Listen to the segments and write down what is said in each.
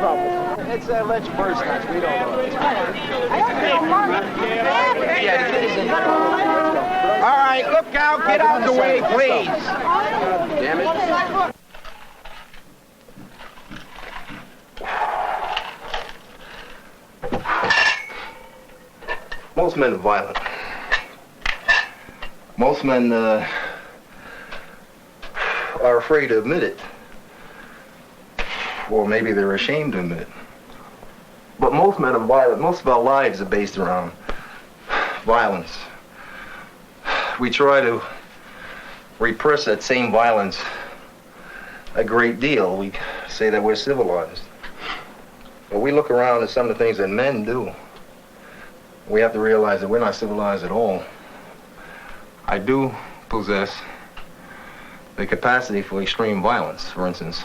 trouble. It's Lynch first nuts. We don't know. All right, look out. Get out the way, please. Damn it. Most men are violent. Most men are afraid to admit it. Or maybe they're ashamed to admit it. But most men are violent. Most of our lives are based around violence. We try to repress that same violence a great deal. We say that we're civilized. But we look around at some of the things that men do. We have to realize that we're not civilized at all. I do possess the capacity for extreme violence, for instance.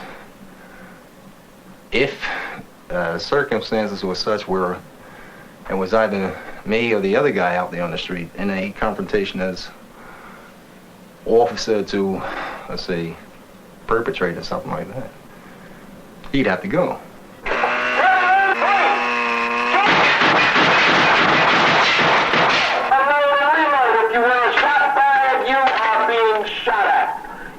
If circumstances were such where it was either me or the other guy out there on the street in a confrontation as officer to, let's say, perpetrator, something like that, he'd have to go.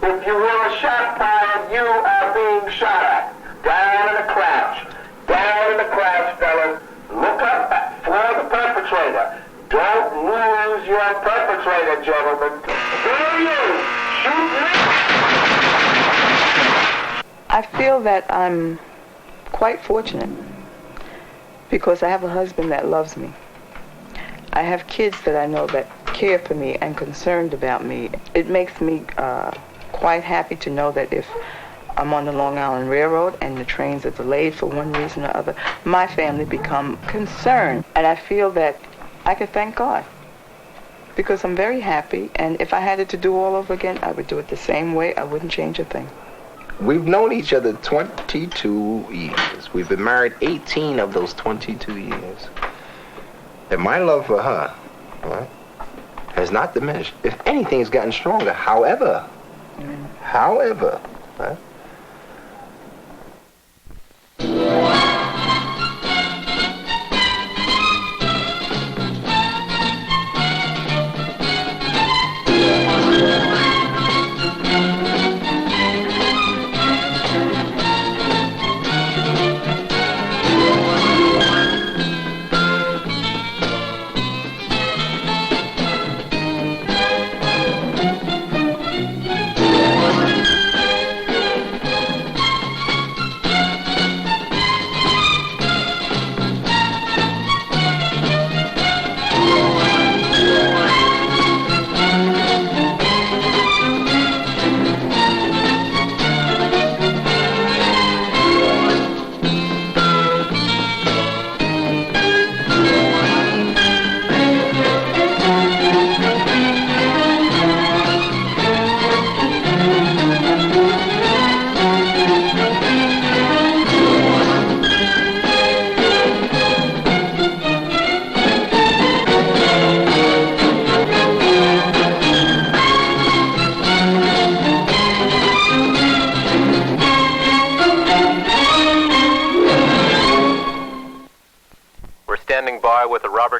If you hear a shot fired, you are being shot at. Down in the crouch. Down in the crouch, fellas. Look up for the perpetrator. Don't lose your perpetrator, gentlemen. Where are you? Shoot me! I feel that I'm quite fortunate because I have a husband that loves me. I have kids that I know that care for me and concerned about me. It makes me quite happy to know that if I'm on the Long Island Railroad and the trains are delayed for one reason or other, my family become concerned. And I feel that I could thank God because I'm very happy. And if I had it to do all over again, I would do it the same way. I wouldn't change a thing. We've known each other 22 years. We've been married 18 of those 22 years. And my love for her, right, has not diminished. If anything, it's gotten stronger. However, right?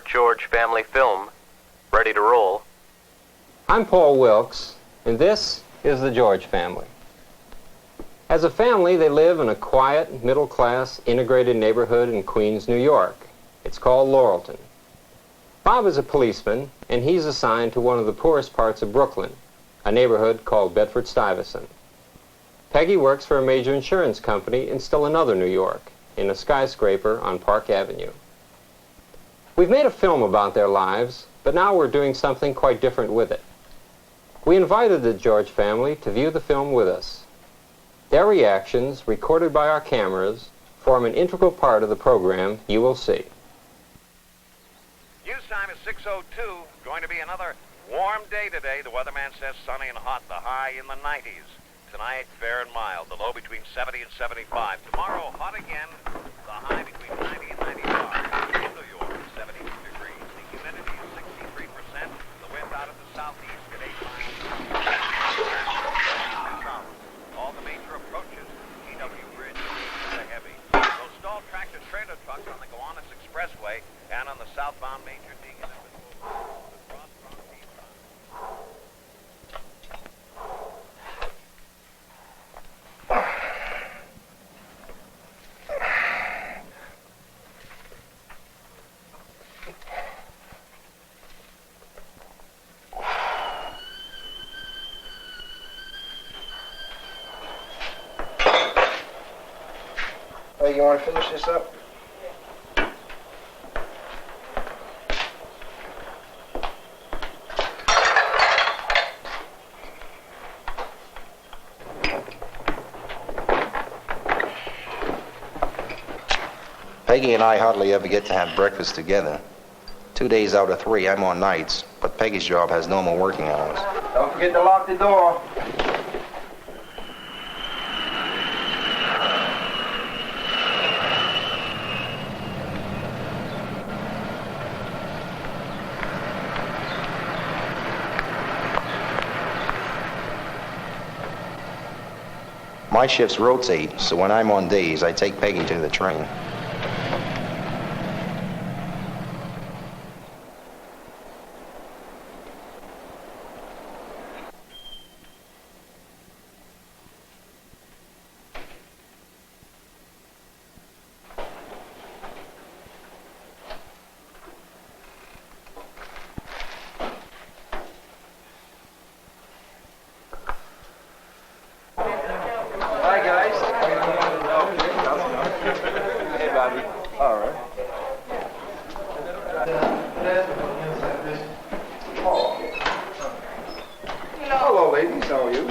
George family film, ready to roll. I'm Paul Wilkes, and this is the George family. As a family, they live in a quiet, middle-class, integrated neighborhood in Queens, New York. It's called Laurelton. Bob is a policeman, and he's assigned to one of the poorest parts of Brooklyn, a neighborhood called Bedford-Stuyvesant. Peggy works for a major insurance company in still another New York, in a skyscraper on Park Avenue. We've made a film about their lives, but now we're doing something quite different with it. We invited the George family to view the film with us. Their reactions, recorded by our cameras, form an integral part of the program you will see. News time is 6:02. Going to be another warm day today. The weatherman says sunny and hot, the high in the 90s. Tonight, fair and mild, the low between 70 and 75. Tomorrow, hot again, the high between 90 and 95. In New York, 72 degrees. The humidity is 63%. The wind out of the southeast at 8 miles. All the major approaches, GW Bridge, are heavy. Those stall Peggy, you want to finish this up? Peggy and I hardly ever get to have breakfast together. 2 days out of 3, I'm on nights, but Peggy's job has normal working hours. Don't forget to lock the door. My shifts rotate, so when I'm on days, I take Peggy to the train. Hi, guys. Hey, Bobby. All right. Hello, ladies. How are you?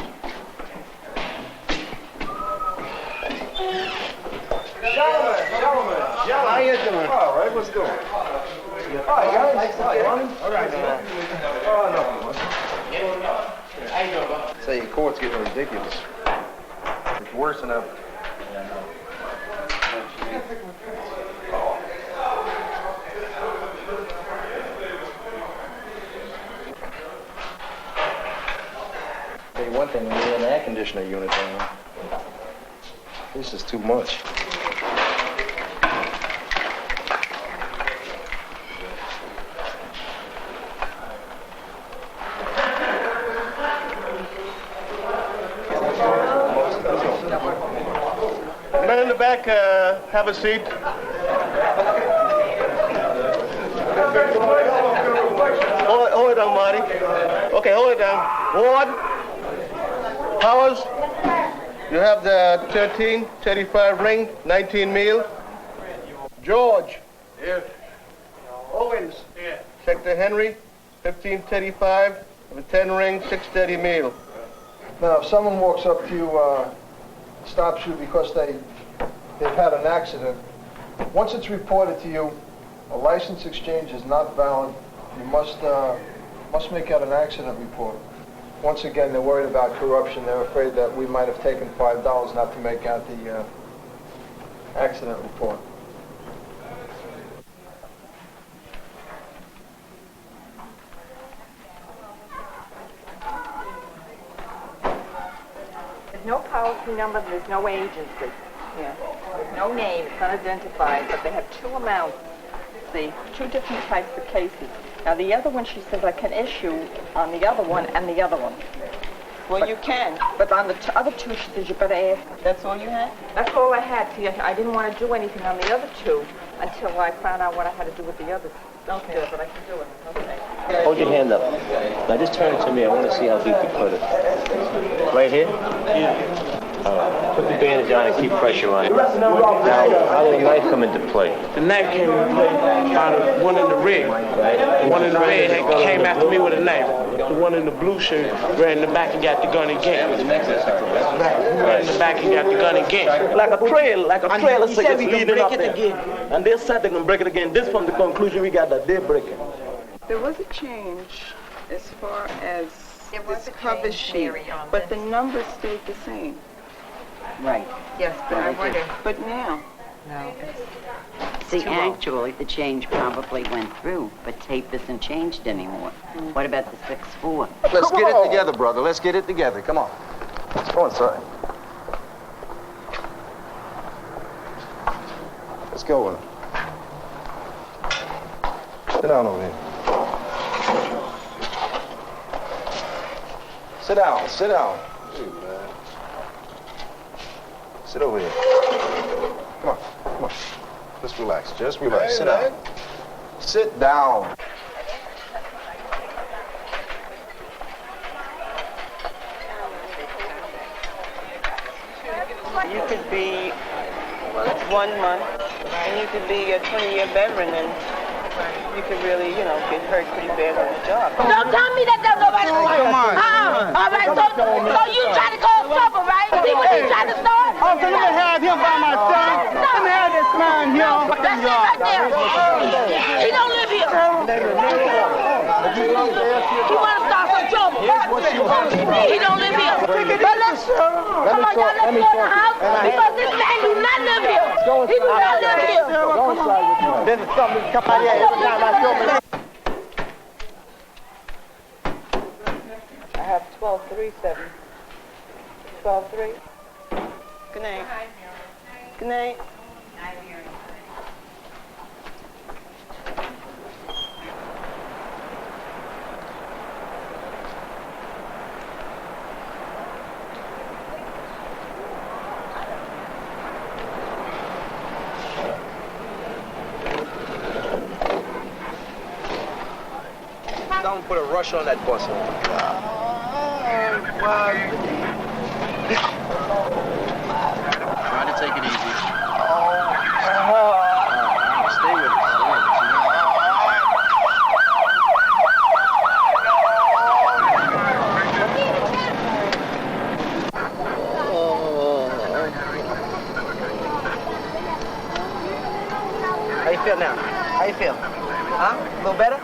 Gentlemen. How you doing? All right. What's doing? Hi, guys. Hi, morning. All right, man. Oh, nothing. How you doing, Bob? Say, your court's getting ridiculous. It's worse than ever. Tell you one thing, when you're in an air conditioner unit, man, this is too much. Man in the back, have a seat. Hold it down, Marty. Okay, hold it down. Ward, Powers, you have the 1335 ring, 19 meal. George. Here. Owens. Here. Sector Henry, 1535, the 10 ring, 630 meal. Now, if someone walks up to you, stops you because they've had an accident, once it's reported to you, a license exchange is not valid. You must make out an accident report. Once again, they're worried about corruption. They're afraid that we might have taken $5 not to make out the accident report. There's no policy number, there's no agency. Yeah. There's no name, it's unidentified, but they have two amounts. See, two different types of cases. Now, the other one, she says, I can issue on the other one and the other one. Well, But- you can. But on the other two, she says, you better ask. That's all you had? That's all I had. See, I didn't want to do anything on the other two until I found out what I had to do with the others. Okay. But I can do it. Okay. Hold your hand up. Now just turn it to me. I want to see how deep you put it. Right here? Yeah. All right. Put the bandage on and keep pressure on it. Now, how did the knife come into play? The knife came out of one in the red. Right? One in the red came after me with a knife. The one in the blue shirt ran in the back and got the gun again. Ran in the back and got the gun again. Like a trail of cigarettes leading up there. And they said they're going to break it again. This from the conclusion we got that they're breaking. There was a change as far as There was this a cover change, sheet, Mary, on but the this. numbers stayed the same. Right. Yes, but I wonder. But now, No. See, actually, the change probably went through, but tape isn't changed anymore. What about the 6-4? Let's get it together, brother. Let's get it together. Come on. Let's go inside. Let's go. Sit down over here. Sit down. Sit down. Hey, man. Sit over here. Come on. Come on. Just relax. Just relax. Sit down. Sit down. You could be 1 month, and you could be a 20-year veteran, and you could really, you know, get hurt pretty bad on the job. Don't tell me that there's nobody. All right, so you try to cause trouble, right? See what you trying to start? Oh, so let me have him by myself. Let me have this man here. That's it right there. He don't live here. He want to start some trouble. He don't live here. But let's, come on, y'all, let's go in the house because this man do not live here. He do not live here. This is something that come out here every time I show me. I have 12-3-7. 12-3. Good night. Good night. Don't put a rush on that bus. Try to take it easy. Stay with it. How you feel now? How you feel? Huh? A little better?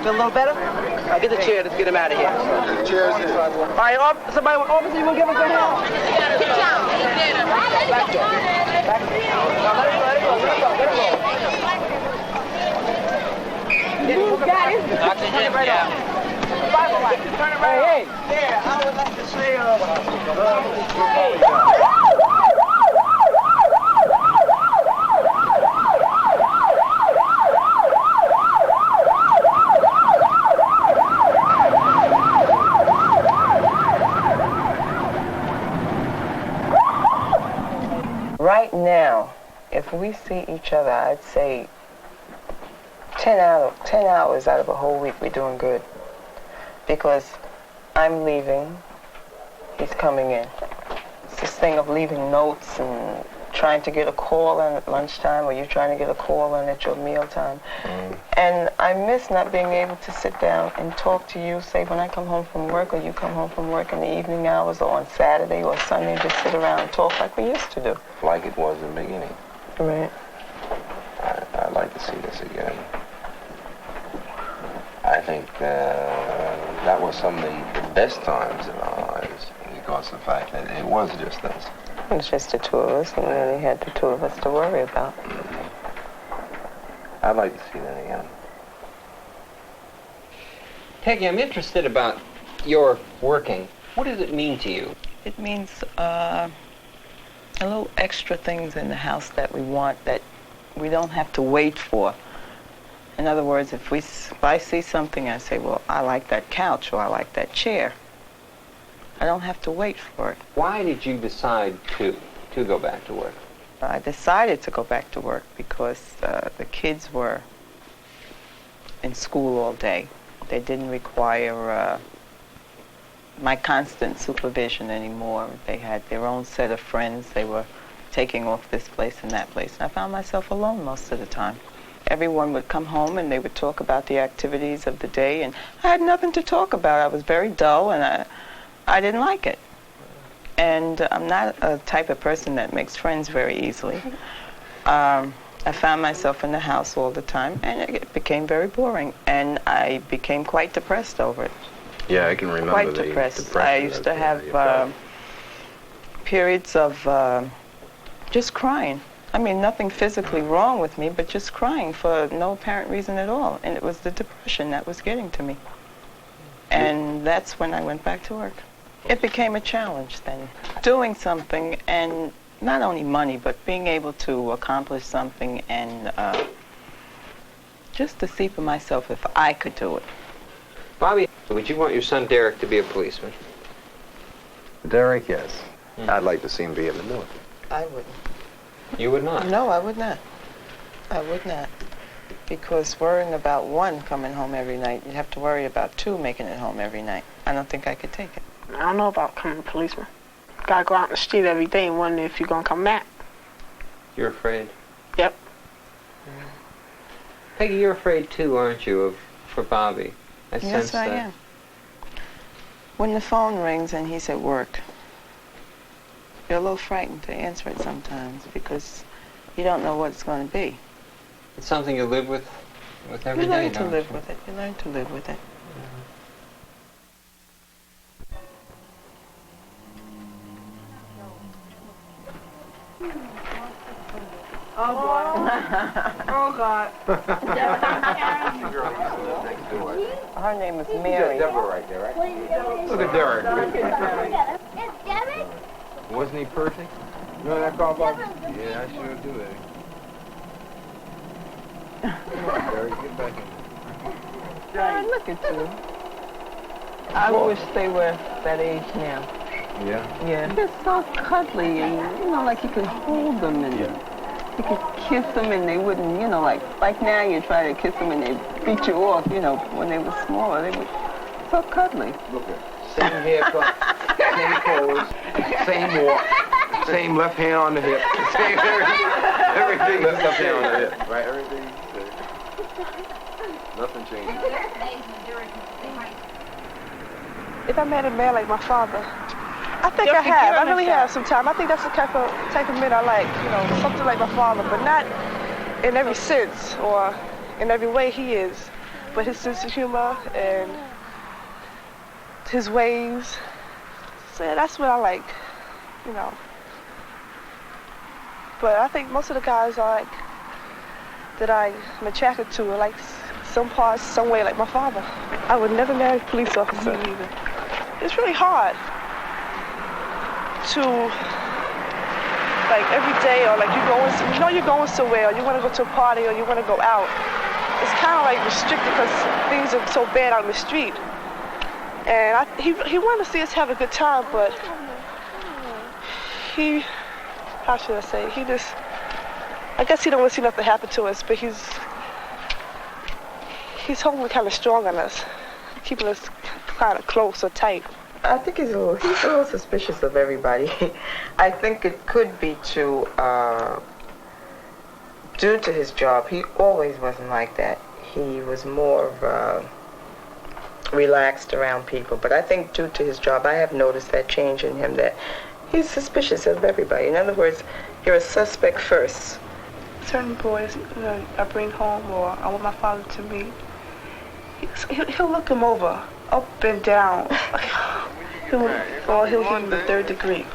Feel a little better? All right, get the chair. Let's get him out of here. Cheers. All right, somebody, officer, you want to give us a hand? Good job. Back there. Back there. Now, let it go. You got it. Turn it right on. Bible light. Turn it right on. Yeah, I would like to say, Right now, if we see each other, I'd say 10 hours out of a whole week, we're doing good. Because I'm leaving, he's coming in. It's this thing of leaving notes and trying to get a call in at lunchtime, or you trying to get a call in at your mealtime. And I miss not being able to sit down and talk to you, say when I come home from work, or you come home from work in the evening hours, or on Saturday or Sunday, just sit around and talk like we used to do. Like it was in the beginning. Right. I'd like to see this again. I think that was some of the best times in our lives because of the fact that it was just us. It was just the two of us, and we only had the two of us to worry about. I'd like to see that again. Peggy, I'm interested about your working. What does it mean to you? It means a little extra things in the house that we want that we don't have to wait for. In other words, if I see something, I say, well, I like that couch, or I like that chair. I don't have to wait for it. Why did you decide to go back to work? I decided to go back to work because the kids were in school all day. They didn't require my constant supervision anymore. They had their own set of friends. They were taking off this place and that place. And I found myself alone most of the time. Everyone would come home and they would talk about the activities of the day, and I had nothing to talk about. I was very dull, and I didn't like it. And I'm not a type of person that makes friends very easily. I found myself in the house all the time, and it became very boring, and I became quite depressed over it. Yeah, I can remember Quite depressed. I used to have periods of just crying. I mean, nothing physically wrong with me, but just crying for no apparent reason at all. And it was the depression that was getting to me. And that's when I went back to work. It became a challenge then. Doing something, and not only money, but being able to accomplish something, and just to see for myself if I could do it. Bobby, would you want your son Derek to be a policeman? Derek, yes. I'd like to see him be in the military. I wouldn't. You would not? No, I would not. I would not. Because worrying about one coming home every night, you'd have to worry about two making it home every night. I don't think I could take it. I don't know about becoming a policeman. Gotta go out in the street every day and wonder if you're gonna come back. You're afraid? Yep. Peggy, you're afraid too, aren't you, for Bobby? I sense Yes, I that. am. When the phone rings and he's at work, you're a little frightened to answer it sometimes because you don't know what it's going to be. It's something you live with every You day, learn to don't live you? with it. You learn to live with it. Oh, boy. Oh, God. Her name is Mary. Deborah right there, right? Look at Derek. Wasn't he perfect? You know that call, Bob? Yeah, I sure do, Eddie. Come on, Derek, get back in there. Look at you. I wish they were that age now. Yeah? Yeah. They're so cuddly and, you know, like you could hold them and you could kiss them and they wouldn't, you know, like now you try to kiss them and they beat you off, you know, when they were smaller. They were so cuddly. Look at same haircut, same clothes, same walk, same left hand on the hip, same everything left hand on the hip, right? Everything. Nothing changes. If I met a man like my father, I think I have. I really have sometimes. I think that's the type of man I like, you know, something like my father, but not in every sense or in every way he is, but his sense of humor and his ways. So yeah, that's what I like, you know. But I think most of the guys that I'm attracted to are like some parts, some way like my father. I would never marry a police officer. Me neither. It's really hard to, like, every day or like you're going somewhere or you want to go to a party or you want to go out. It's kind of like restricted because things are so bad out in the street. And he wanted to see us have a good time, but how should I say, I guess he don't want to see nothing happen to us, but he's holding kind of strong on us, keeping us kind of close or tight. I think he's a little suspicious of everybody. I think it could be due to his job. He always wasn't like that. He was more relaxed around people. But I think due to his job, I have noticed that change in him, that he's suspicious of everybody. In other words, you're a suspect first. Certain boys I bring home or I want my father to meet, he'll look him over, up and down. He'll hit him the third degree.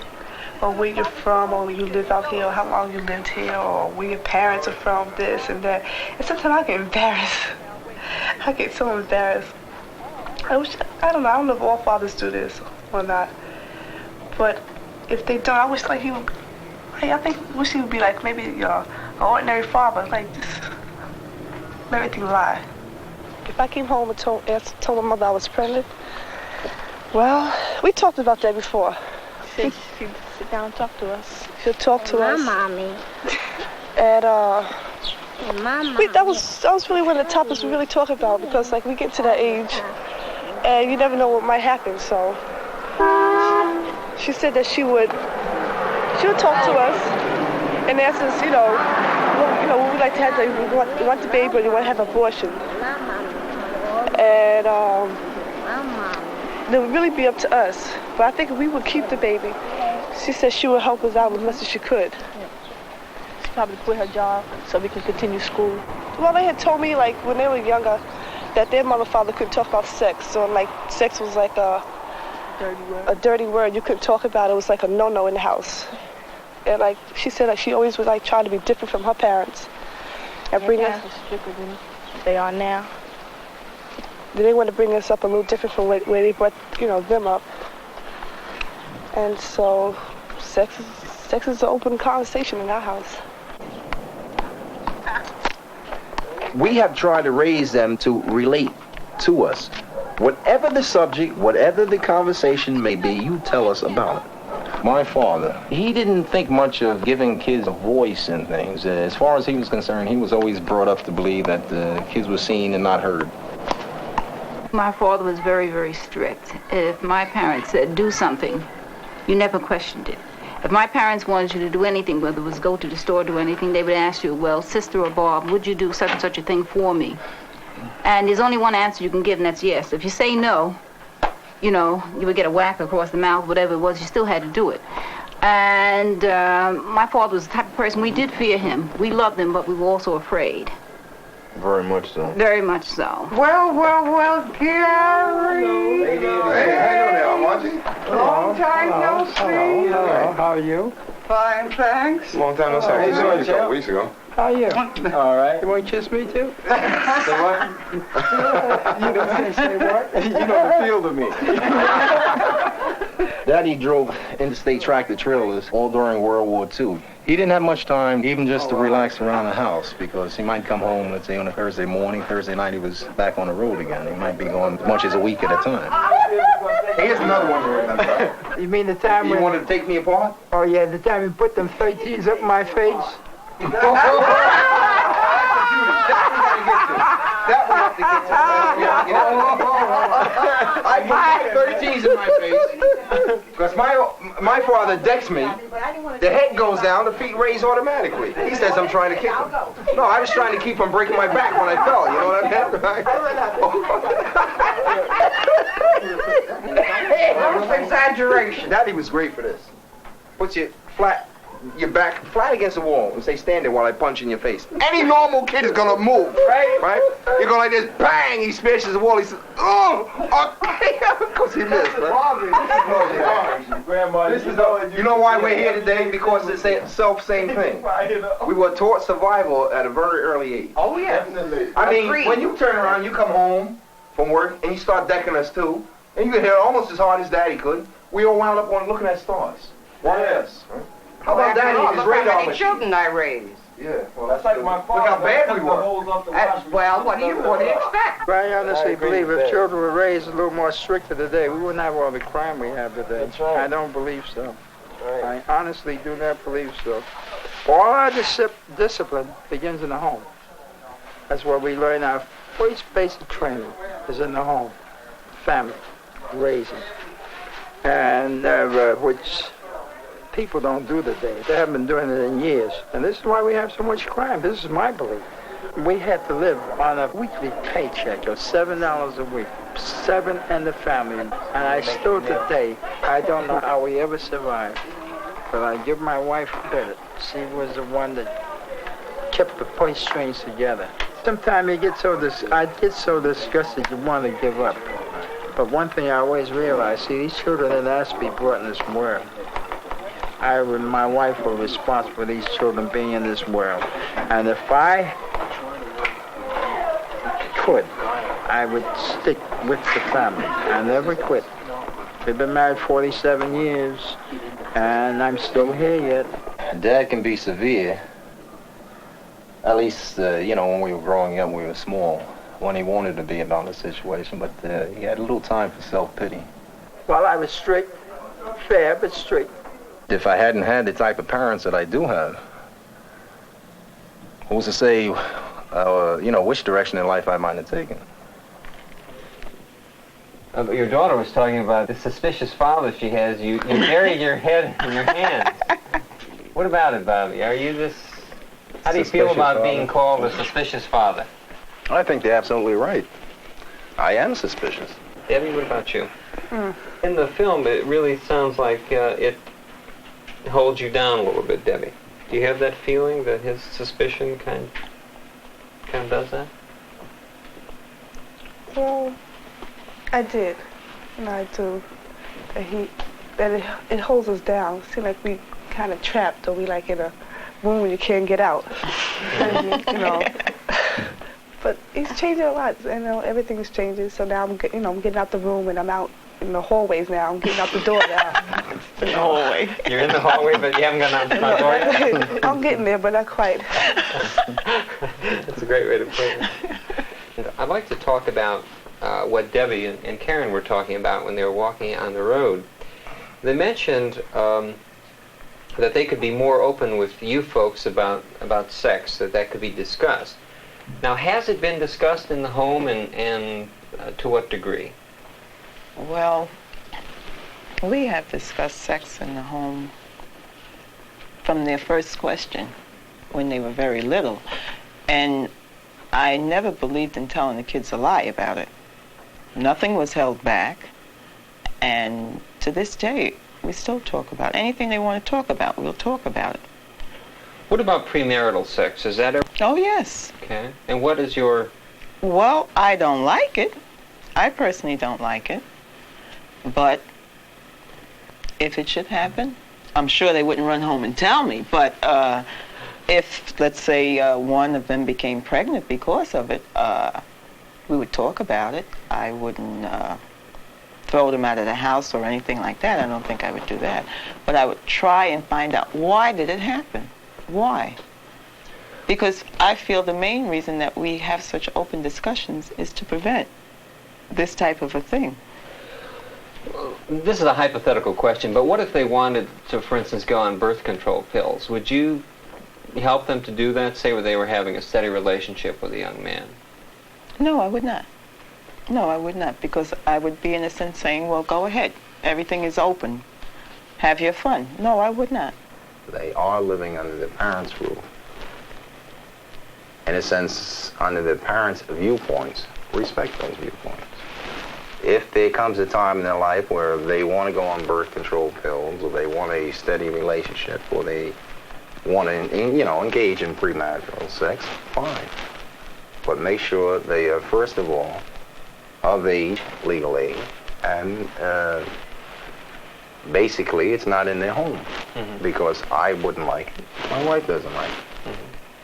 Or where you're from, or you live out here, or how long you lived here, or where your parents are from, this and that. And sometimes I get embarrassed. I get so embarrassed. I don't know if all fathers do this or not. But if they don't, I wish like he would, wish he would be like maybe an ordinary father, like just let everything lie. If I came home and told my mother I was pregnant, well, we talked about that before. She'd sit down and talk to us. She'll talk to us. My mommy. And that was really one of the topics we really talk about, because like we get to that age and you never know what might happen. So she said that she would talk to us and ask us, what we like to have. You want the baby or you want to have an abortion? And it would really be up to us. But I think if we would keep the baby, she said she would help us out as much as she could. She probably quit her job so we could continue school. Well, they had told me, like, when they were younger, that their mother and father couldn't talk about sex. So, like, sex was like a dirty word. You couldn't talk about it. It was like a no-no in the house. And, like, she said that she always was, like, trying to be different from her parents. And bring us stricter than they are now. They want to bring us up a little different from where they brought, them up. And so, sex is an open conversation in our house. We have tried to raise them to relate to us. Whatever the subject, whatever the conversation may be, you tell us about it. My father, he didn't think much of giving kids a voice in things. As far as he was concerned, he was always brought up to believe that kids were seen and not heard. My father was very, very strict. If my parents said, do something, you never questioned it. If my parents wanted you to do anything, whether it was go to the store or do anything, they would ask you, well, sister or Bob, would you do such and such a thing for me? And there's only one answer you can give, and that's yes. If you say no, you know, you would get a whack across the mouth, whatever it was, you still had to do it. And my father was the type of person, we did fear him. We loved him, but we were also afraid. Very much so. Very much so. Well, Gary. Hey, how you doing, Margie? Long time no see. Hello, how are you? Fine, thanks. Long time no see. Hey, How a couple weeks ago. are you? All right. You want to kiss me too? Say what? You don't say what? You know the feel to me. Daddy drove interstate tractor trailers all during World War II. He didn't have much time even just to relax around the house because he might come home, let's say, on a Thursday morning. Thursday night, he was back on the road again. He might be going as much as a week at a time. Here's another one to remember. You mean the time You when... wanted to take me apart? Oh, yeah, the time you put them 13s up my face? That we have to get to. I put 13s in my face because my father decks me. The head goes down, the feet raise automatically. He says I'm trying to kick him. No, I was trying to keep from breaking my back when I fell. You know what I mean? That was exaggeration. Daddy was great for this. Puts you flat. Your back flat against the wall and say, stand there while I punch in your face. Any normal kid is gonna move, right? You go like this, bang, he smashes the wall, he says, oh, okay, because he missed, right? Grandma, You know why we're here today? Because it's the same thing. We were taught survival at a very early age. Oh, yeah. I mean, when you turn around, you come home from work and you start decking us too, and you can hit almost as hard as Daddy could. We all wound up on looking at stars. Why else? Right? How about Daddy and his radar many machine? children I raised. Yeah, well, that's like my father. Look how bad we were. Well, what do you expect? I honestly believe if children were raised a little more stricter today, we wouldn't have all the crime we have today. That's right. I don't believe so. Right. I honestly do not believe so. All our discipline begins in the home. That's where we learn our first basic training is in the home. Family, raising. And which people don't do today. They haven't been doing it in years. And this is why we have so much crime. This is my belief. We had to live on a weekly paycheck of $7 a week. 7 and the family. And I still today, I don't know how we ever survived. But I give my wife credit. She was the one that kept the purse strings together. Sometimes I get so disgusted you want to give up. But one thing I always realize, see, these children didn't ask to be brought in this world. My wife was responsible for these children being in this world. And if I could, I would stick with the family. I never quit. We've been married 47 years, and I'm still here yet. Dad can be severe. At least, when we were growing up, we were small, when he wanted to be about the situation, but he had a little time for self-pity. Well, I was strict, fair, but strict. If I hadn't had the type of parents that I do have, who's to say, which direction in life I might have taken? Your daughter was talking about the suspicious father she has. You buried your head in your hands. What about it, Bobby? Are you this... How do you feel about being called a suspicious father? I think they're absolutely right. I am suspicious. Debbie, what about you? In the film, it really sounds like it holds you down a little bit, Debbie. Do you have that feeling that his suspicion kind of does that? Well, I did. I do. That it holds us down. It seems like we kind of trapped, or we like in a room where you can't get out. But he's changing a lot. Everything is changing. So now I'm getting out the room and I'm out in the hallways now. I'm getting out the door now. In the hallway. You're in the hallway, but you haven't gone out the front door yet? I'm getting there, but not quite. That's a great way to put it. I'd like to talk about what Debbie and Karen were talking about when they were walking on the road. They mentioned that they could be more open with you folks about sex, that could be discussed. Now, has it been discussed in the home, and to what degree? Well, we have discussed sex in the home from their first question when they were very little. And I never believed in telling the kids a lie about it. Nothing was held back. And to this day, we still talk about it. Anything they want to talk about, we'll talk about it. What about premarital sex? Is that ever... Oh, yes. Okay. And what is your... Well, I don't like it. I personally don't like it. But if it should happen, I'm sure they wouldn't run home and tell me. But if, let's say, one of them became pregnant because of it, we would talk about it. I wouldn't throw them out of the house or anything like that. I don't think I would do that. But I would try and find out, why did it happen? Why? Because I feel the main reason that we have such open discussions is to prevent this type of a thing. This is a hypothetical question, but what if they wanted to, for instance, go on birth control pills? Would you help them to do that, say, where they were having a steady relationship with a young man? No, I would not. No, I would not, because I would be in a sense saying, well, go ahead. Everything is open. Have your fun. No, I would not. They are living under their parents' rule. In a sense, under their parents' viewpoints, respect those viewpoints. If there comes a time in their life where they want to go on birth control pills, or they want a steady relationship, or they want to, engage in premarital sex, fine. But make sure they are, first of all, of age, legal age, and basically it's not in their home, because I wouldn't like it. My wife doesn't like it.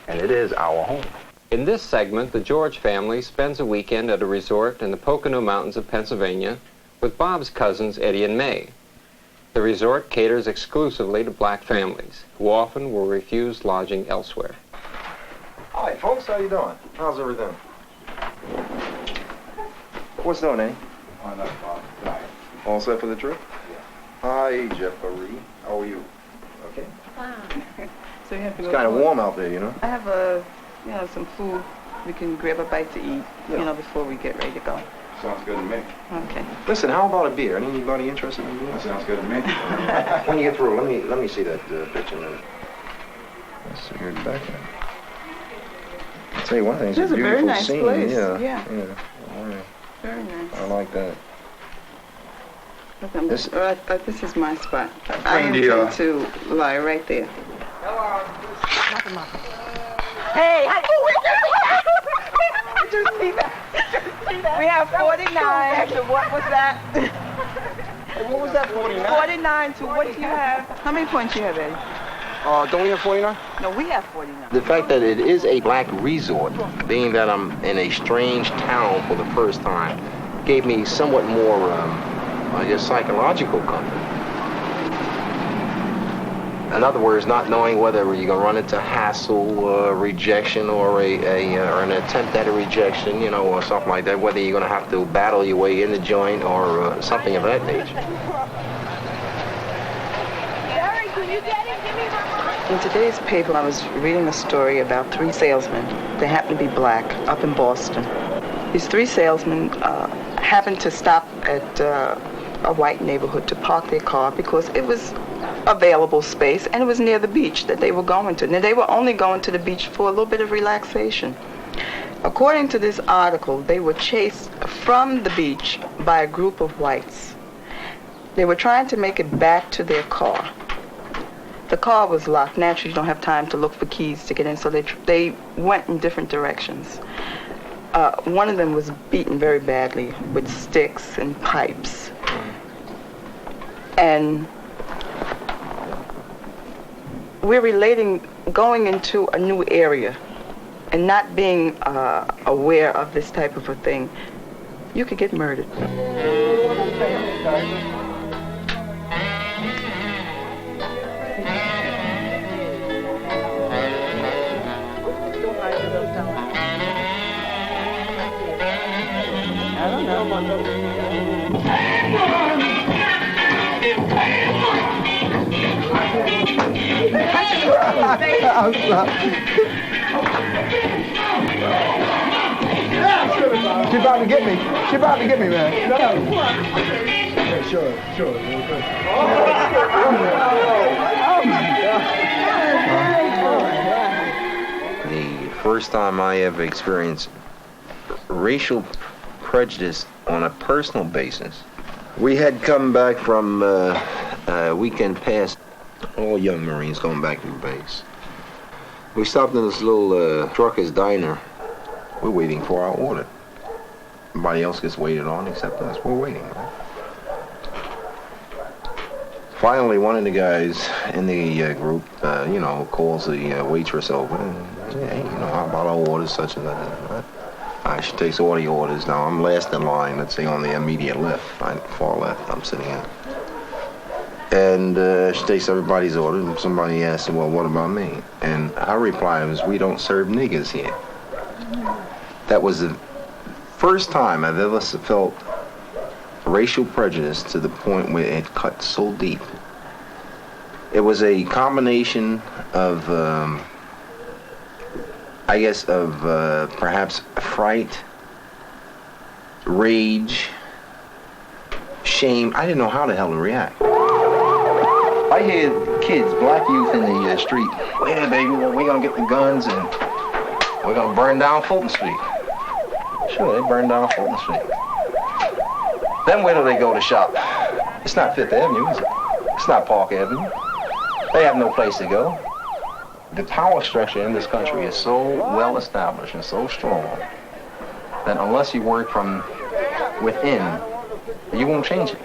And it is our home. In this segment, the George family spends a weekend at a resort in the Pocono Mountains of Pennsylvania with Bob's cousins Eddie and May. The resort caters exclusively to black families, who often were refused lodging elsewhere. Hi, folks. How you doing? How's everything? What's doing, Eddie? All set for the trip? Yeah. Hi, Jeffrey. How are you? Okay. So you have to It's go kind of for it. warm out there, you know? I have some food. We can grab a bite to eat, before we get ready to go. Sounds good to me. Okay. Listen, how about a beer? Anybody interested in beer? That sounds good to me. When you get through, let me see that picture a minute. Let's see here back there. I'll tell you one thing, it's This a is a very beautiful nice scene. place. Yeah. Yeah. All right. Very nice. I like that. Look, this is my spot. I Thank you. intend to lie right there. Hey, Did you see that? We have 49 to what was that? What was that, 49? 49 to what do you have? How many points you have, Eddie? Don't we have 49? No, we have 49. The fact that it is a black resort, being that I'm in a strange town for the first time, gave me somewhat more, psychological comfort. In other words, not knowing whether you're going to run into hassle, rejection, or an attempt at a rejection, or something like that, whether you're going to have to battle your way in the joint or something of that nature. In today's paper, I was reading a story about 3 salesmen. They happened to be black up in Boston. These 3 salesmen happened to stop at a white neighborhood to park their car because it was available space and it was near the beach that they were going to. Now, they were only going to the beach for a little bit of relaxation. According to this article, they were chased from the beach by a group of whites. They were trying to make it back to their car. The car was locked. Naturally, you don't have time to look for keys to get in, so they went in different directions. One of them was beaten very badly with sticks and pipes. And we're relating going into a new area and not being aware of this type of a thing. You could get murdered. I don't know. She about to get me. She about to get me, man. Yeah, sure. Oh my God. first time I ever experienced racial prejudice on a personal basis. We had come back from a weekend past, all young Marines going back to the base. We stopped in this little trucker's diner. We're waiting for our order. Nobody else gets waited on except us. We're waiting, right? Finally, one of the guys in the group, calls the waitress over and says, hey, how about our orders such and that? She takes all the orders. Now, I'm last in line, let's say on the immediate left, far left, I'm sitting in. And she takes everybody's order, and somebody asks, well, what about me? And our reply was, we don't serve niggers here. That was the first time I've ever felt racial prejudice to the point where it cut so deep. It was a combination of, perhaps fright, rage, shame. I didn't know how the hell to react. I hear kids, black youth in the street, well, yeah, baby, we're going to get the guns and we're going to burn down Fulton Street. Sure, they burn down Fulton Street. Then where do they go to shop? It's not Fifth Avenue, is it? It's not Park Avenue. They have no place to go. The power structure in this country is so well established and so strong that unless you work from within, you won't change it.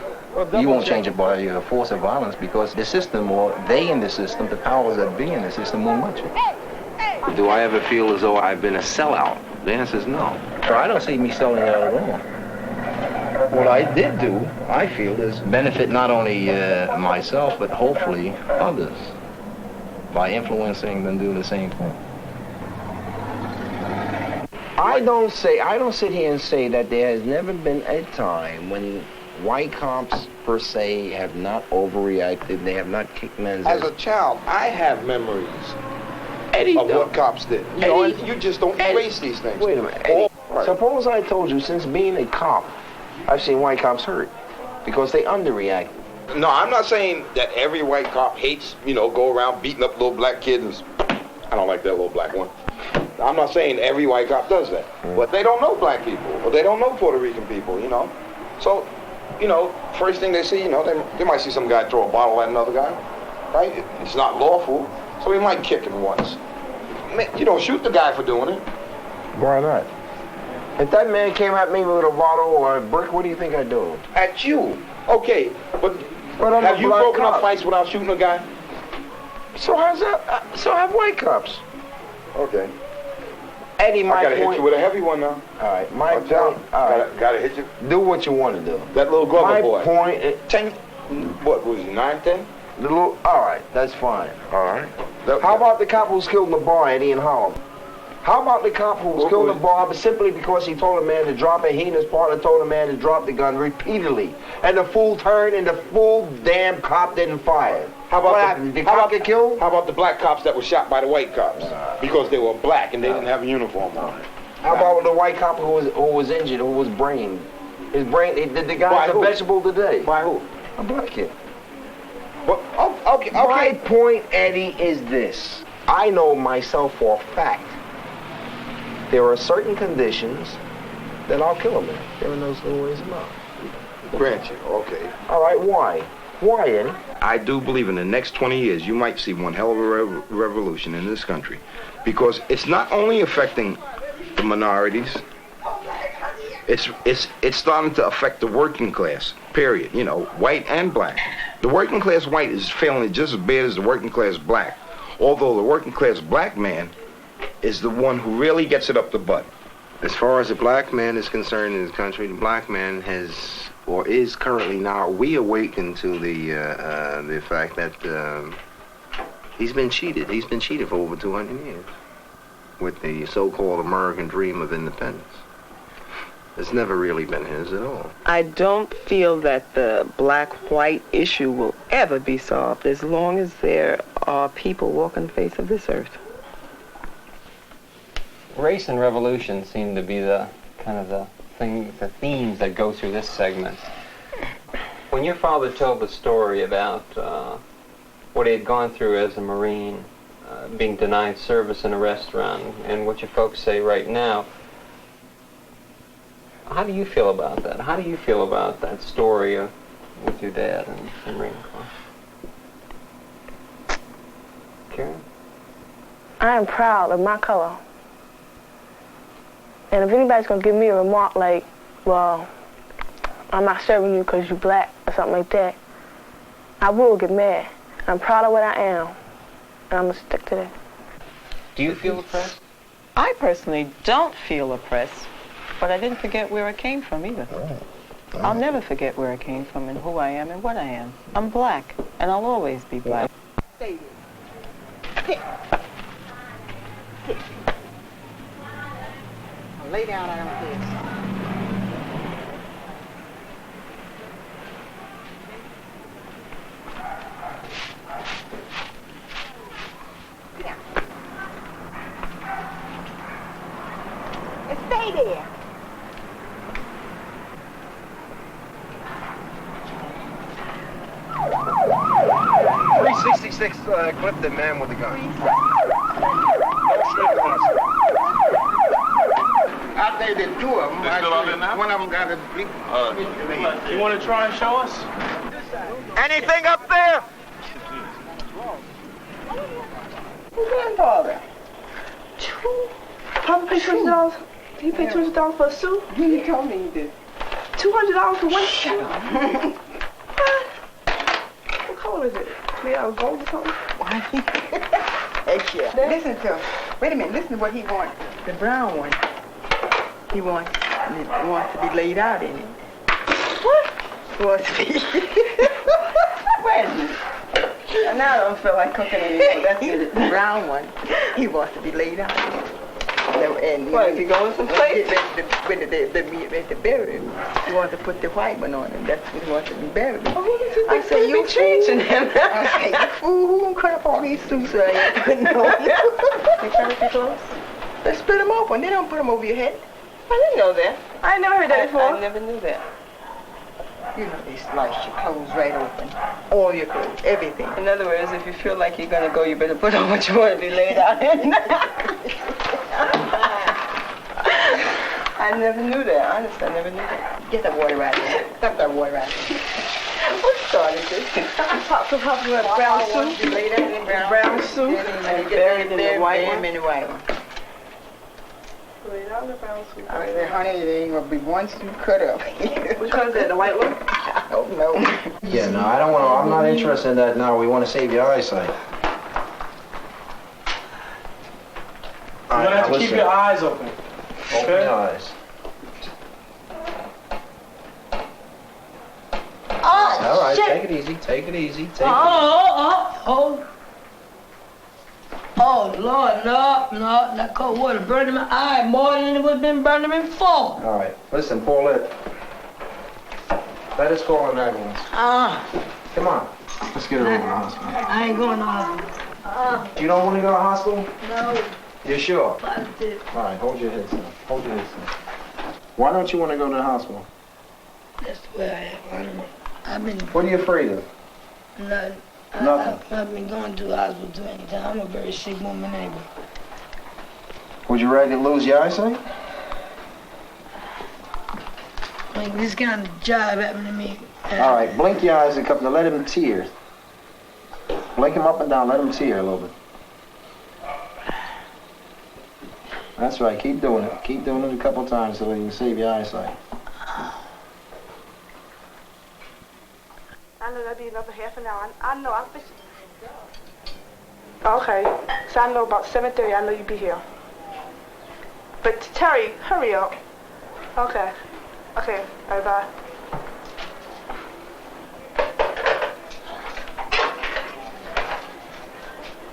You won't change it by force of violence because the system, or they in the system, the powers that be in the system won't let you. Do I ever feel as though I've been a sellout? The answer is no. I don't see me selling out at all. What I did do, I feel, is benefit not only myself, but hopefully others by influencing them to do the same thing. I don't sit here and say that there has never been a time when white cops, per se, have not overreacted. They have not kicked men's ass. As a child, I have memories of what cops did. You just don't erase these things. Wait a minute. Eddie, suppose I told you, since being a cop, I've seen white cops hurt because they underreact. No, I'm not saying that every white cop hates, go around beating up little black kids. I don't like that little black one. I'm not saying every white cop does that. But they don't know black people, or they don't know Puerto Rican people, So, first thing they see, they might see some guy throw a bottle at another guy, right? It's not lawful, so he might kick him once. You don't shoot the guy for doing it. Why not? If that man came at me with a bottle or a brick, what do you think I'd do? At you. Okay, but have you broken up fights without shooting a guy? So how's that? So have white cops. Okay. Eddie, my I gotta point, hit you with a heavy one now. All right, my point. All right. Gotta hit you. Do what you want to do. That little Glover boy. My point. 10. What was he? 9, 10? All right, that's fine. All right. How about the cop who's killed in the bar, Eddie, in Harlem? How about the cop who was killed in the bar, but simply because he told a man to drop it, he and his partner told a man to drop the gun repeatedly, and the fool turned and the fool damn cop didn't fire. How about what happened? Did the cop get killed? How about the black cops that were shot by the white cops because they were black and they didn't have a uniform on? How about the white cop who was injured, who was brained? His brain, the guy's a vegetable today. By who? A black kid. But, okay. My point, Eddie, is this. I know myself for a fact. There are certain conditions that I'll kill a man. There are no ways about it. Grant you, okay. All right, why? Why, Eddie? I do believe in the next 20 years you might see one hell of a revolution in this country. Because it's not only affecting the minorities, it's starting to affect the working class, period. White and black. The working class white is failing just as bad as the working class black. Although the working class black man is the one who really gets it up the butt. As far as the black man is concerned in this country, the black man has, or is currently now, reawakened to the fact that he's been cheated. He's been cheated for over 200 years with the so-called American dream of independence. It's never really been his at all. I don't feel that the black-white issue will ever be solved as long as there are people walking the face of this earth. Race and revolution seem to be the themes that go through this segment. When your father told the story about what he had gone through as a Marine, being denied service in a restaurant and what you folks say right now. How do you feel about that? How do you feel about that story with your dad and the Marine Corps? Karen? I am proud of my color. And if anybody's going to give me a remark like, well, I'm not serving you because you're black or something like that, I will get mad. I'm proud of what I am, and I'm going to stick to that. Do you feel oppressed? I personally don't feel oppressed, but I didn't forget where I came from either. I'll never forget where I came from and who I am and what I am. I'm black, and I'll always be black. Stay there. Sit. Lay down on this. Sit down. And stay there. 366 Clifton, man with a gun. I think the two of them. Still out there now? One of them got a big. You want to try and show us? Anything up there? Who's grandfather? Papa paid $200. He paid $200 for a suit? He told me he did. $200 for one suit? What color is it? Made out of gold or something? Hey, yeah. Listen to him. Wait a minute. Listen to what he wants. The brown one. He wants to be laid out in it. What? He wants to be. Wait a minute. And now I don't feel like cooking anymore. That's it. The brown one. He wants to be laid out in it. And what, is he going someplace? When they bury him, he wants to put the white one on him. That's when he wants to be buried. Oh, I say, you changing him. I say, you fool, who gonna cut up all these suits that I ain't putting on? They cut up your clothes? They split them open. They don't put them over your head. I didn't know that. I never heard that before. I never knew that. You know, they slice your clothes right open. All your clothes, everything. In other words, if you feel like you're going to go, you better put on what you want to be laid out in. I never knew that. Honestly, I never knew that. Get that water right there. Dump that water right there. What started this? Papa wear a brown suit. Laid out in the Brown suit. And he buried in the white one. in the white one. Laid out in the brown suit. I said, honey, there ain't gonna be one suit cut up. Which one's that, the white one? I don't know. Yeah, no, I don't want to. I'm not interested in that now. We want to save your eyesight. You're gonna have to keep your eyes open. Open your eyes. All right, shit. take it easy. Take it easy. Take it. Oh, Lord, no, that cold water burning my eye more than it would have been burning me before. All right, listen, Paulette. Let us call an ambulance. Come on. Let's get her over to the hospital. I ain't going to the hospital. You don't want to go to the hospital? No. You sure? Positive. All right, hold your head, son. Hold your head, son. Why don't you want to go to the hospital? That's the way I am. I've been... What are you afraid of? Nothing. Nothing. I've been going to the hospital too many times. I'm a very sick woman anyway. Would you rather lose your eyesight? Like this kind of job happened to me. All right, blink your eyes a couple. Let him tear. Blink him up and down. Let him tear a little bit. That's right. Keep doing it. Keep doing it a couple times so that you can save your eyesight. I know that'll be another half an hour. I know. I'll fix it. Okay. So I know about 7:30. I know you'll be here. But Terry, hurry up. Okay. Okay. All right, bye.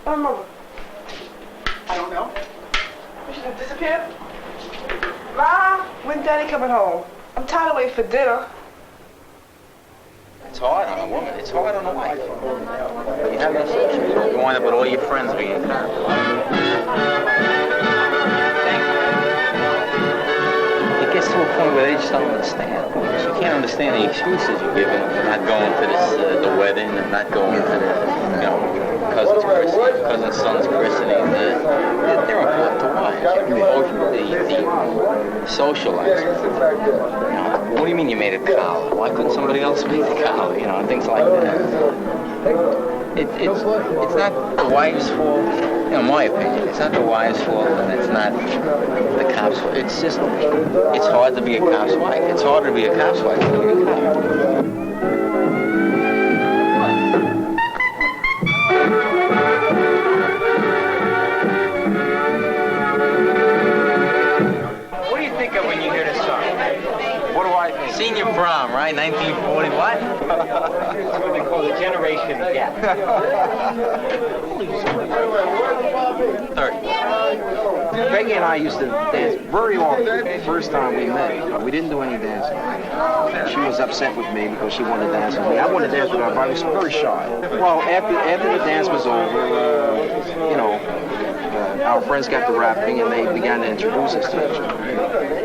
Where's Mama? I don't know. She just disappeared? Ma, when Daddy coming home? I'm tired of waiting for dinner. It's hard on a woman. It's hard on a wife. You have no choice. You wind up with all your friends being It gets to a point where they just don't understand. You can't understand the excuses you're giving for not going to this, the wedding and not going to the, cousin's son's christening. They're important to watch. The socializing. What do you mean you made a collar? Why couldn't somebody else make the collar? You know, things like that. It's not the wife's fault. In my opinion, it's not the wife's fault, and it's not the cop's fault. It's just, it's hard to be a cop's wife. It's harder to be a cop's wife than to be a cop. What do you think of when you hear this song? What do I think? Senior prom, right? 1940 what? That's what they call the generation gap. 30. Peggy and I used to dance very often the first time we met. We didn't do any dancing. She was upset with me because she wanted to dance with me. I wanted to dance with her, but I was very shy. Well, after the dance was over, our friends got to rapping and they began to introduce us to each other.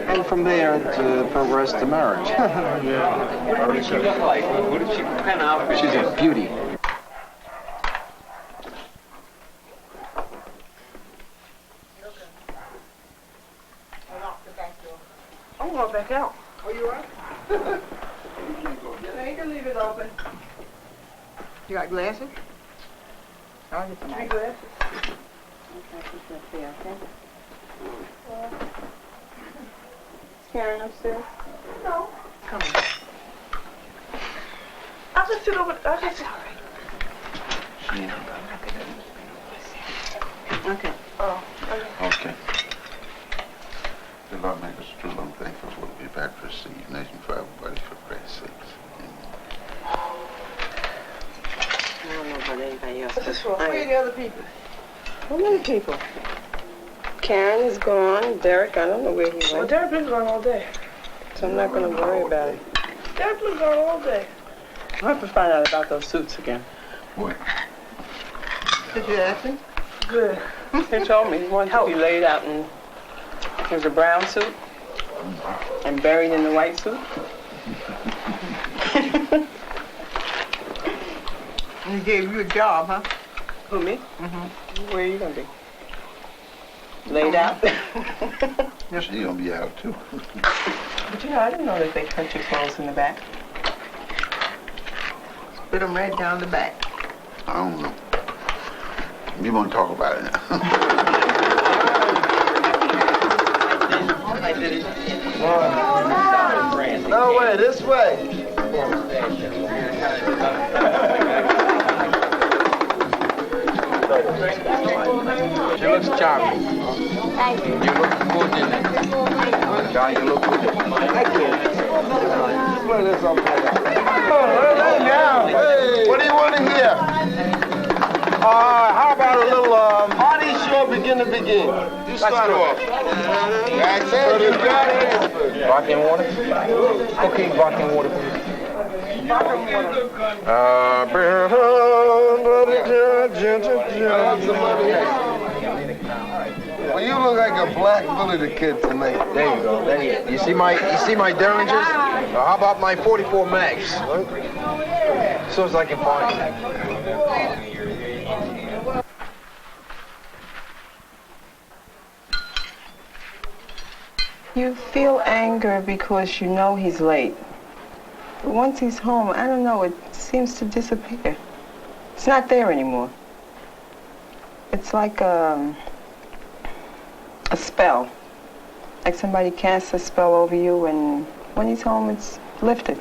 And from there, it progressed to marriage. What did she look like? What did she pen out? She's a beauty. I'm going back out. Oh, you are? You can leave it open. You got glasses? I'll get some glasses. Okay. Is Karen upstairs? No. Come on. I can sit over. I can sit. Okay. Oh. Okay. The Lord make us true long thankful for what we've had for this nation, for everybody, for Christ's sakes. I don't know about anybody else. What's this for? Where are the other people? How many people? Karen is gone. Derek, I don't know where he went. Well, Derek's been gone all day. So I'm not going to worry about it. Derek's been gone all day. I'll have to find out about those suits again. What? Did you ask him? Good. He told me he wanted to be laid out in there's a brown suit and buried in the white suit. He gave you a job, huh? Who, me? Mm-hmm. Where are you going to be? Laid out? Yes, you're going to be out, too. But you know, I didn't know that they cut your clothes in the back. Spit them right down the back. I don't know. We won't talk about it now. I did it. No way, this way. She looks charming. Thank you. You look good in it. John, you look good. Thank you. Play this up there. Hey, what do you want to hear? How about a little, Party Sure Begin to Begin. You start off. That's it, you got it. Vodka and water? Okay, vodka and water, please. Well, you look like a black Billy the Kid tonight. There you go. There you go. You see my Derringers? How about my 44 Max? As soon as I can find it. You feel anger because you know he's late. But once he's home, I don't know, it seems to disappear. It's not there anymore. It's like a spell. Like somebody casts a spell over you, and when he's home, it's lifted.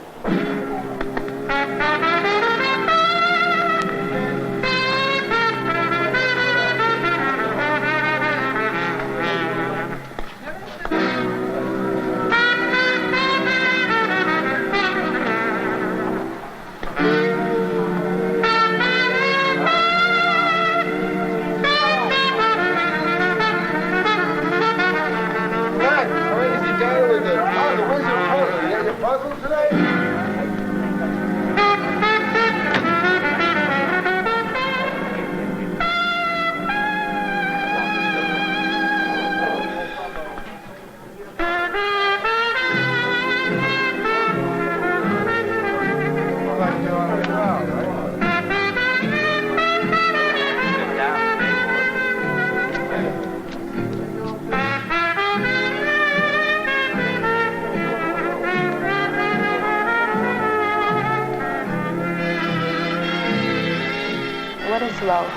love?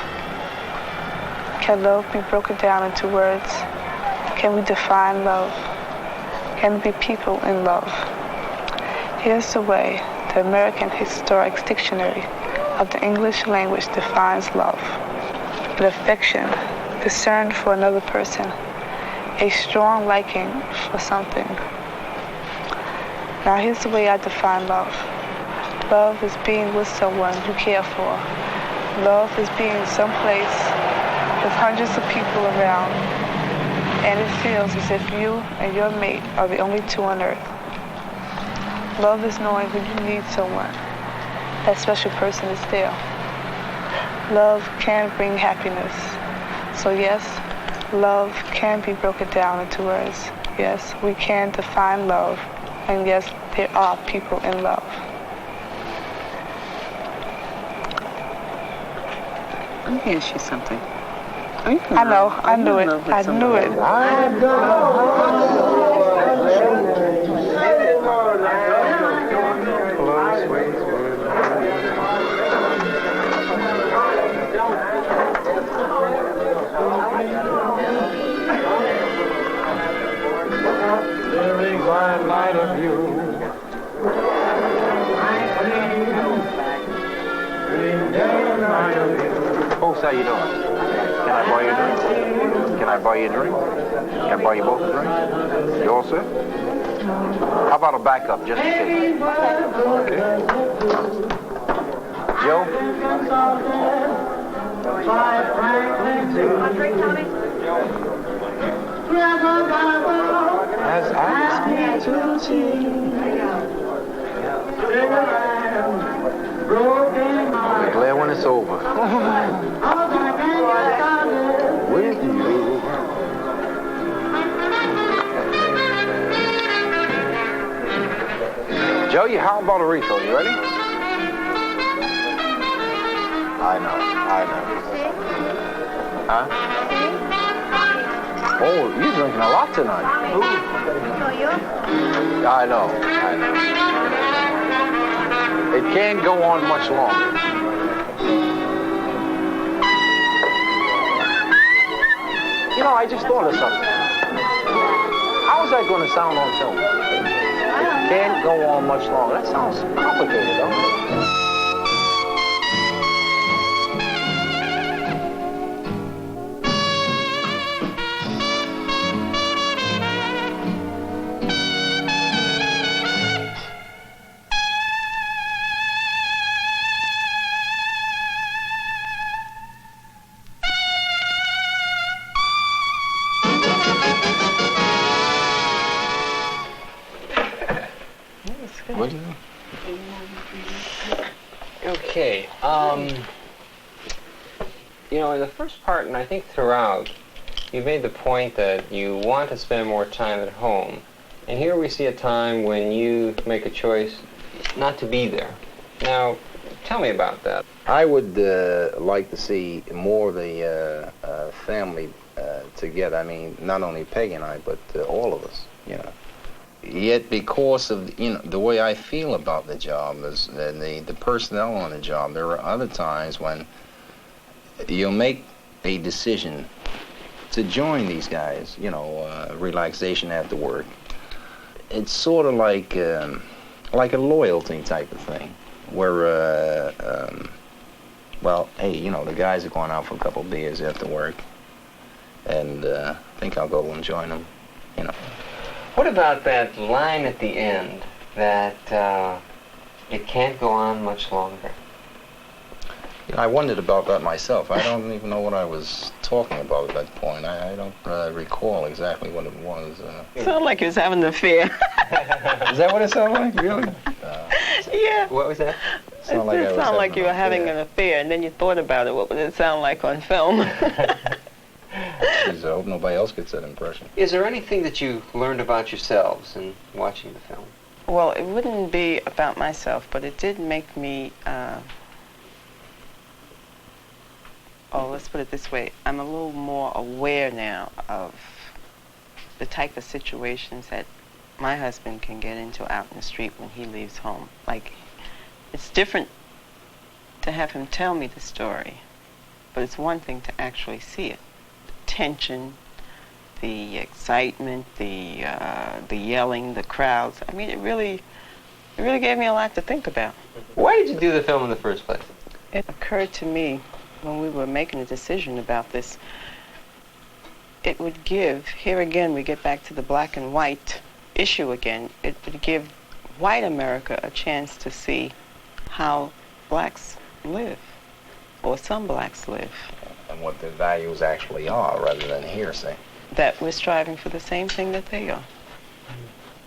Can love be broken down into words? Can we define love? Can there be people in love? Here's the way the American Historic Dictionary of the English language defines love. An affection discerned for another person, a strong liking for something. Now here's the way I define love. Love is being with someone you care for. Love is being someplace with hundreds of people around, and it feels as if you and your mate are the only two on earth. Love is knowing when you need someone, that special person is there. Love can bring happiness. So yes, love can be broken down into words. Yes, we can define love. And yes, there are people in love. Let me ask you something. I know, I knew it. I knew it. Light of you. Folks, how you doing? Can I buy you a drink? Can I buy you a drink? Can I buy you both a drink? You all set? How about a backup, just in case? Okay. Joe? As I speak to I'll be glad when it's over. With you. Joe, how about a refill? You ready? I know. Huh? Oh, you're drinking a lot tonight. I know. It can't go on much longer. You know, I just thought of something. How is that going to sound on film? It can't go on much longer. That sounds complicated, don't it? Okay, you know, in the first part, and I think throughout, you made the point that you want to spend more time at home. And here we see a time when you make a choice not to be there. Now, tell me about that. I would like to see more of the family together. I mean, not only Peggy and I, but all of us, you know. Yet because of, you know, the way I feel about the job, is the personnel on the job, there are other times when you'll make a decision to join these guys, you know, relaxation after work. It's sort of like a loyalty type of thing, where, well, hey, you know, the guys are going out for a couple of beers after work, and I think I'll go and join them, you know. What about that line at the end that it can't go on much longer? You know, I wondered about that myself. I don't even know what I was talking about at that point. I don't recall exactly what it was. It sounded like he was having an affair. Is that what it sounded like, really? Yeah. What was that? It did sound like you were having an affair, and then you thought about it. What would it sound like on film? Jeez, I hope nobody else gets that impression. Is there anything that you learned about yourselves in watching the film? Well, it wouldn't be about myself, but it did make me, let's put it this way. I'm a little more aware now of the type of situations that my husband can get into out in the street when he leaves home. Like, it's different to have him tell me the story but it's one thing to actually see it. The tension, the excitement, the yelling, the crowds. I mean, it really gave me a lot to think about. Why did you do the film in the first place? It occurred to me when we were making a decision about this, it would give, here again we get back to the black and white issue again, it would give white America a chance to see how blacks live, or some blacks live. And what the values actually are, rather than hearsay. That we're striving for the same thing that they are.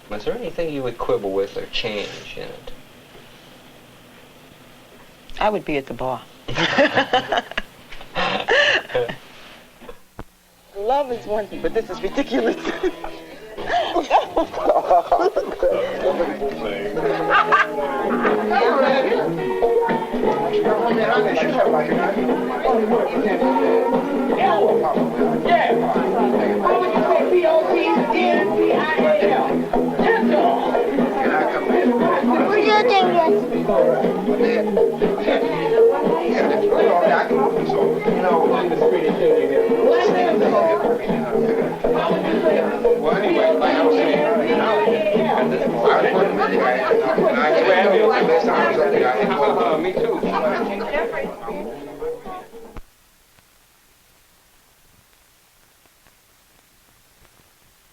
Was there anything you would quibble with or change in it? I would be at the bar. Love is one thing, but this is ridiculous.